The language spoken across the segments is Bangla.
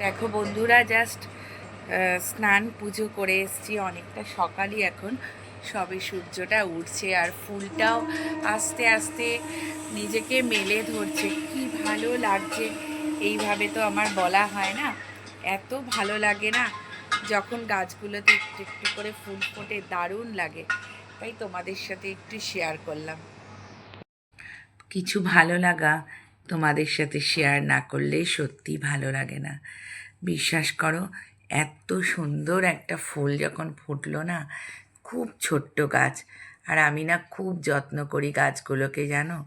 দেখো বন্ধুরা, জাস্ট স্নান পুজো করে এসেছি। অনেকটা সকালই এখন, সবে সূর্যটা উঠছে আর ফুলটাও আস্তে আস্তে নিজেকে মেলে ধরছে। কি ভালো লাগছে! এইভাবে তো আমার বলা হয় না, এত ভালো লাগে না যখন গাছগুলোতে একটু একটু করে ফুল ফোটে, দারুণ লাগে। তাই তোমাদের সাথে একটু শেয়ার করলাম। কিছু ভালো লাগা তোমাদের সাথে শেয়ার না করলে সত্যি ভালো লাগে না। বিশ্বাস করো, এত সুন্দর একটা ফুল যখন ফুটলো না, খুব ছোট্ট গাছ, আর আমি না খুব যত্ন করি গাছগুলোকে, জানো।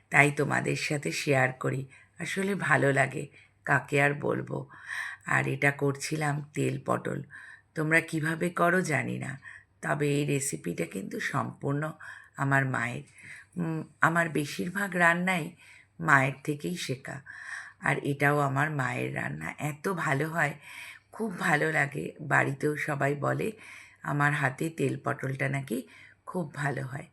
তাই তোমাদের সাথে শেয়ার করি, আসলে ভালো লাগে, কাকে আর বলবো। আর এটা করছিলাম তেল পটল। তোমরা কিভাবে করো জানি না, তবে এই রেসিপিটা কিন্তু সম্পূর্ণ আমার মায়ের। আমার বেশিরভাগ রান্নাই মায়ের থেকেই শেখা। আর এটাও আমার মায়ের রান্না, এত ভালো হয়, খুব ভালো লাগে। বাড়িতেও সবাই বলে আমার হাতে তেল পটলটা নাকি খুব ভালো হয়।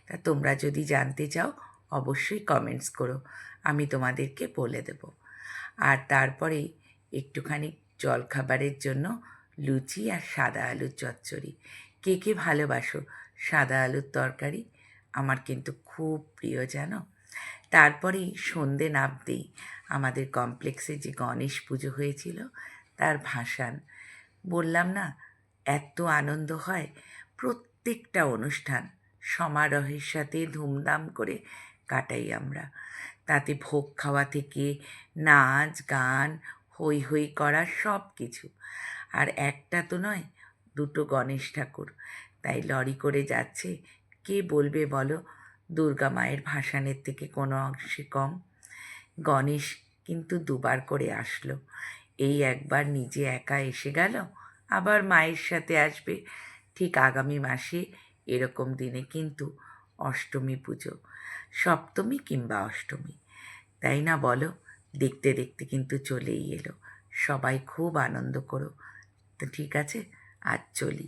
তা তোমরা যদি জানতে চাও অবশ্যই কমেন্টস করো, আমি তোমাদেরকে বলে দেব। আর তারপরেই একটুখানি জলখাবারের জন্য লুচি আর সাদা আলুর চচ্চড়ি। কে কে ভালোবাসো সাদা আলুর তরকারি? আমার কিন্তু খুব প্রিয়, জানো। তারপরেই সন্ধে নামতেই আমাদের কমপ্লেক্সে যে গণেশ পুজো হয়েছিল তার ভাসান। বললাম না, এত আনন্দ হয়। প্রত্যেকটা অনুষ্ঠান সমারোহের সাথে ধুমধাম করে কাটাই আমরা। তাতে ভোগ খাওয়া থেকে নাচ গান, হৈ হৈ করা, সব কিছু। আর একটা তো নয়, দুটো গণেশ ঠাকুর, তাই লরি করে যাচ্ছে। কে বলবে বলো দুর্গা মায়ের ভাসানের থেকে কোনো অংশে কম? গণেশ কিন্তু দুবার করে আসলো। এই একবার নিজে একা এসে গেল, আবার মায়ের সাথে আসবে। ঠিক আগামী মাসে এরকম দিনে কিন্তু অষ্টমী পুজো, সপ্তমী কিংবা অষ্টমী, তাই না বলো? দেখতে দেখতে কিন্তু চলেই এলো। সবাই খুব আনন্দ করো। তো ঠিক আছে, আজ চলি।